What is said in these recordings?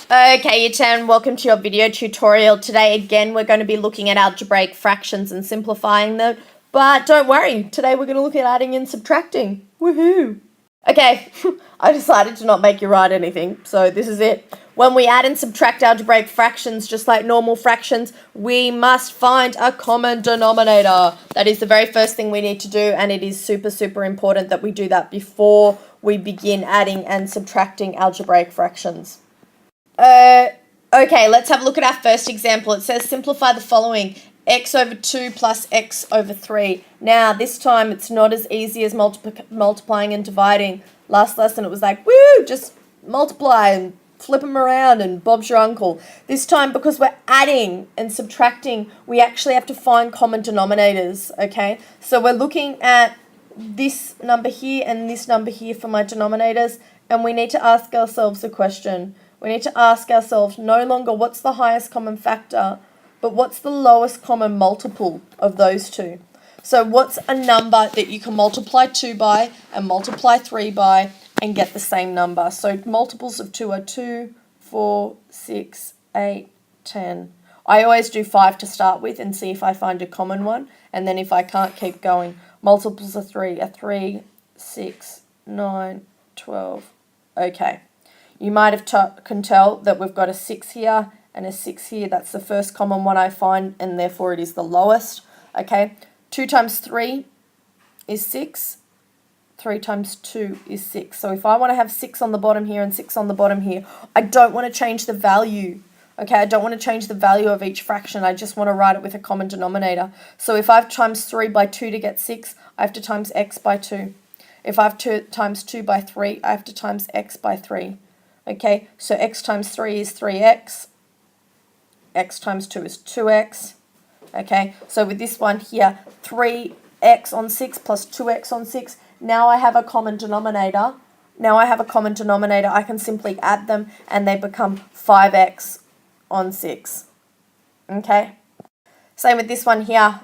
Okay, year 10, welcome to your video tutorial. Today, again, we're going to be looking at algebraic fractions and simplifying them. But don't worry, today we're going to look at adding and subtracting. Woohoo! Okay, I decided to not make you write anything, so this is it. When we add and subtract algebraic fractions, just like normal fractions, we must find a common denominator. That is the very first thing we need to do, and it is super, super important that we do that before we begin adding and subtracting algebraic fractions. Okay, let's have a look at our first example. It says simplify the following: x over 2 plus x over 3. Now, this time it's not as easy as multiplying and dividing. Last lesson it was like, woo, just multiply and flip them around and Bob's your uncle. This time, because we're adding and subtracting, we actually have to find common denominators, okay? So we're looking at this number here and this number here for my denominators, and we need to ask ourselves a question. We need to ask ourselves no longer what's the highest common factor, but what's the lowest common multiple of those two. So what's a number that you can multiply 2 by and multiply 3 by and get the same number? So multiples of 2 are 2, 4, 6, 8, 10. I always do 5 to start with and see if I find a common one, and then if I can't, keep going. Multiples of 3 are 3, 6, 9, 12. Okay. You might have can tell that we've got a 6 here and a 6 here. That's the first common one I find, and therefore it is the lowest. Okay, 2 times 3 is 6. 3 times 2 is 6. So if I want to have 6 on the bottom here and 6 on the bottom here, I don't want to change the value. Okay, I don't want to change the value of each fraction. I just want to write it with a common denominator. So if I have times 3 by 2 to get 6, I have to times x by 2. If I have to times 2 by 3, I have to times x by 3. Okay, so x times 3 is 3x. X times 2 is 2x. Okay, so with this one here, 3x on 6 plus 2x on 6. Now I have a common denominator. I can simply add them and they become 5x on 6. Okay, same with this one here.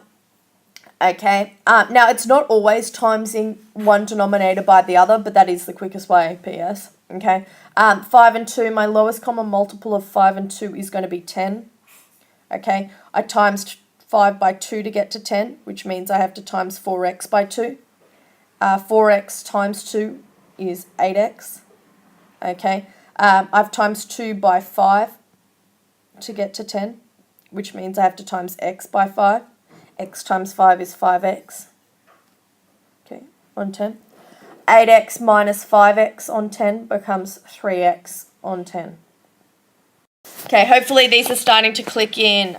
Okay, now it's not always timesing one denominator by the other, but that is the quickest way, PS. Okay, 5 and 2, my lowest common multiple of 5 and 2 is going to be 10. Okay, I times 5 by 2 to get to 10, which means I have to times 4x by 2. 4x times 2 is 8x. Okay, I've times 2 by 5 to get to 10, which means I have to times x by 5. X times 5 is 5x. Okay, on 10. 8x minus 5x on 10 becomes 3x on 10. Okay, hopefully these are starting to click in.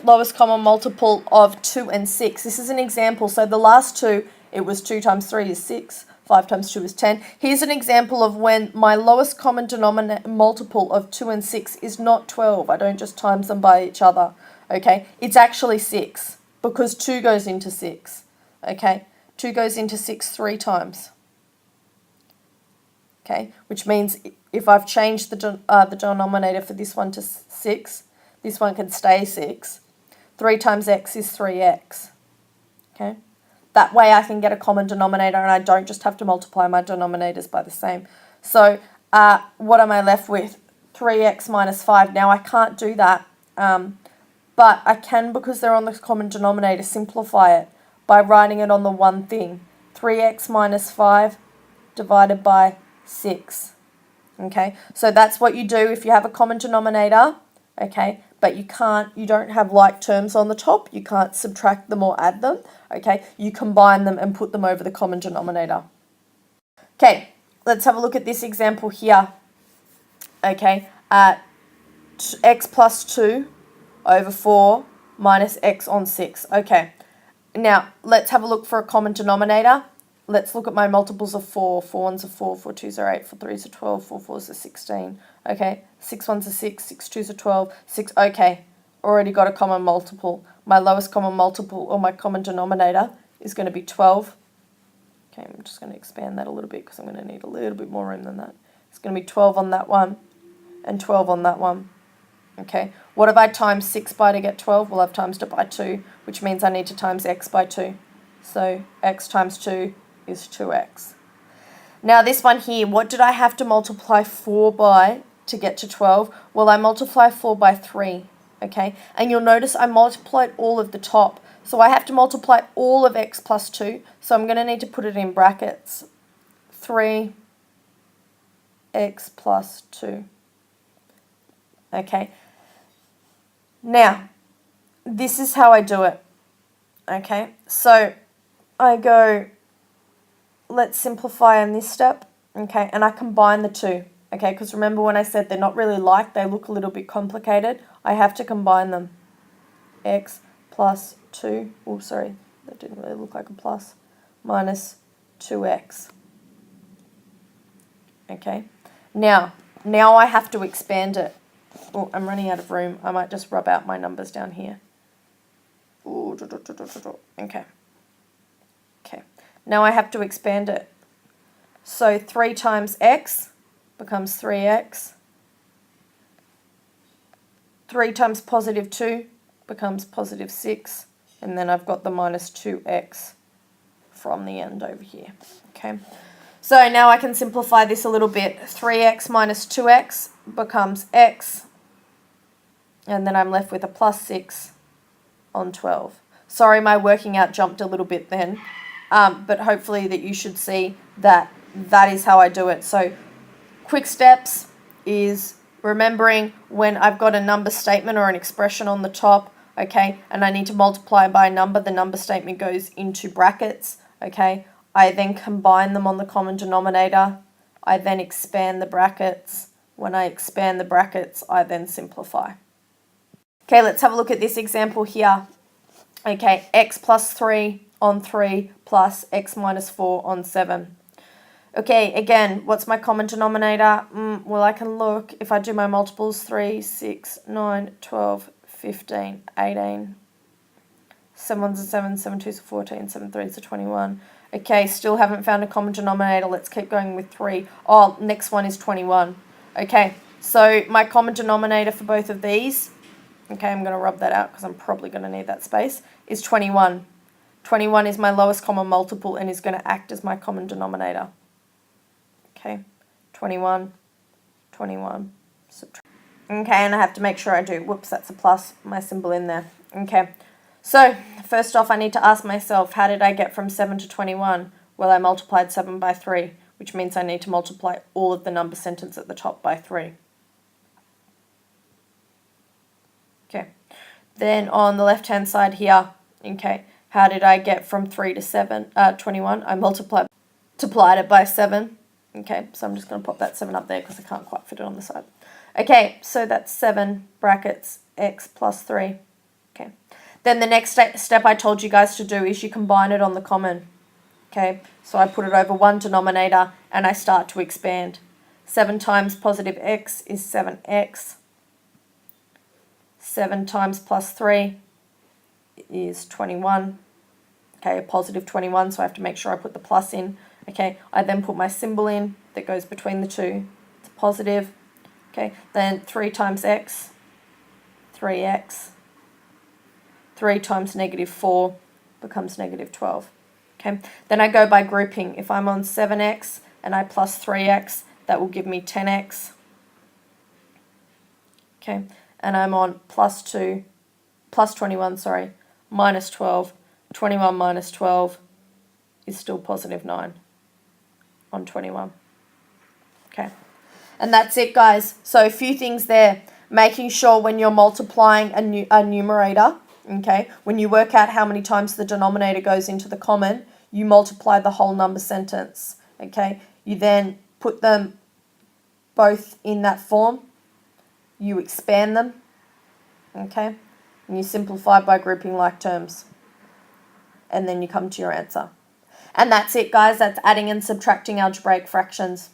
Lowest common multiple of 2 and 6. This is an example. So the last two, it was 2 times 3 is 6. 5 times 2 is 10. Here's an example of when my lowest common denominator multiple of 2 and 6 is not 12. I don't just times them by each other. Okay, it's actually 6 because 2 goes into 6. Okay, 2 goes into 6 3 times. Okay, which means if I've changed the denominator for this one to 6, this one can stay 6. 3 times x is 3x. Okay, that way I can get a common denominator and I don't just have to multiply my denominators by the same. So what am I left with? 3x minus 5. Now I can't do that, but I can, because they're on the common denominator, simplify it by writing it on the one thing. 3x minus 5 divided by 6. Okay, so that's what you do if you have a common denominator. Okay, but you don't have like terms on the top. You can't subtract them or add them. Okay, you combine them and put them over the common denominator. Okay, let's have a look at this example here. Okay, x plus 2 over 4 minus x on 6. Okay, now let's have a look for a common denominator. Let's look at my multiples of 4. 4 1s are 4, 4 2s are 8, 4 3s are 12, 4 4s are 16. Okay, 6 1s are 6, 6 2s are 12, 6. Okay, already got a common multiple. My lowest common multiple, or my common denominator, is going to be 12. Okay, I'm just going to expand that a little bit because I'm going to need a little bit more room than that. It's going to be 12 on that one and 12 on that one. Okay, what have I times 6 by to get 12? Well, I've times it by 2, which means I need to times x by 2. So x times 2 is 2x. Now this one here, what did I have to multiply 4 by to get to 12? Well, I multiply 4 by 3, okay? And you'll notice I multiplied all of the top. So I have to multiply all of x plus 2. So I'm going to need to put it in brackets. 3x plus 2. Okay. Now, this is how I do it. Okay. So I go, let's simplify in this step. Okay. And I combine the two. Okay. Because remember when I said they're not really like, they look a little bit complicated. I have to combine them. X plus 2. Oh, sorry. That didn't really look like a plus. Minus 2x. Okay. Now I have to expand it. Oh, I'm running out of room. I might just rub out my numbers down here. Ooh, okay. Okay. Now I have to expand it. So 3 times x becomes 3x. 3 times positive 2 becomes positive 6. And then I've got the minus 2x from the end over here. Okay. So now I can simplify this a little bit. 3x minus 2x becomes x. And then I'm left with a plus 6 on 12. Sorry, my working out jumped a little bit then. But hopefully that you should see that that is how I do it. So quick steps is remembering when I've got a number statement or an expression on the top, okay, and I need to multiply by a number, the number statement goes into brackets, okay. I then combine them on the common denominator. I then expand the brackets. When I expand the brackets, I then simplify. Okay, let's have a look at this example here. Okay, x plus 3 on 3 plus x minus 4 on 7. Okay, again, what's my common denominator? Well, I can look. If I do my multiples, 3, 6, 9, 12, 15, 18. 7 ones are 7, 7 twos are 14, 7 threes are 21. Okay, still haven't found a common denominator. Let's keep going with 3. Oh, next one is 21. Okay, so my common denominator for both of these, okay, I'm going to rub that out because I'm probably going to need that space, is 21. 21 is my lowest common multiple and is going to act as my common denominator. Okay, 21, 21, subtract. Okay, and I have to make sure I do, whoops, that's a plus, my symbol in there. Okay, so first off, I need to ask myself, how did I get from 7 to 21? Well, I multiplied 7 by 3, which means I need to multiply all of the number sentence at the top by 3. Okay, then on the left-hand side here, okay, how did I get from 3 to 21? I multiplied it by 7. Okay, so I'm just going to pop that 7 up there because I can't quite fit it on the side. Okay, so that's 7 brackets x plus 3. Okay, then the next step I told you guys to do is you combine it on the common. Okay, so I put it over one denominator and I start to expand. 7 times positive x is 7x. 7 times plus 3 is 21. Okay, a positive 21, so I have to make sure I put the plus in. Okay, I then put my symbol in that goes between the two. It's positive. Okay, then 3 times x, 3x. 3 times negative 4 becomes negative 12. Okay, then I go by grouping. If I'm on 7x and I plus 3x, that will give me 10x. Okay, and I'm on plus 21, minus 12. 21 minus 12 is still positive 9 on 21. Okay, and that's it, guys. So a few things there. Making sure when you're multiplying a numerator, okay, when you work out how many times the denominator goes into the common, you multiply the whole number sentence, okay? You then put them both in that form. You expand them, okay? And you simplify by grouping like terms. And then you come to your answer. And that's it, guys. That's adding and subtracting algebraic fractions.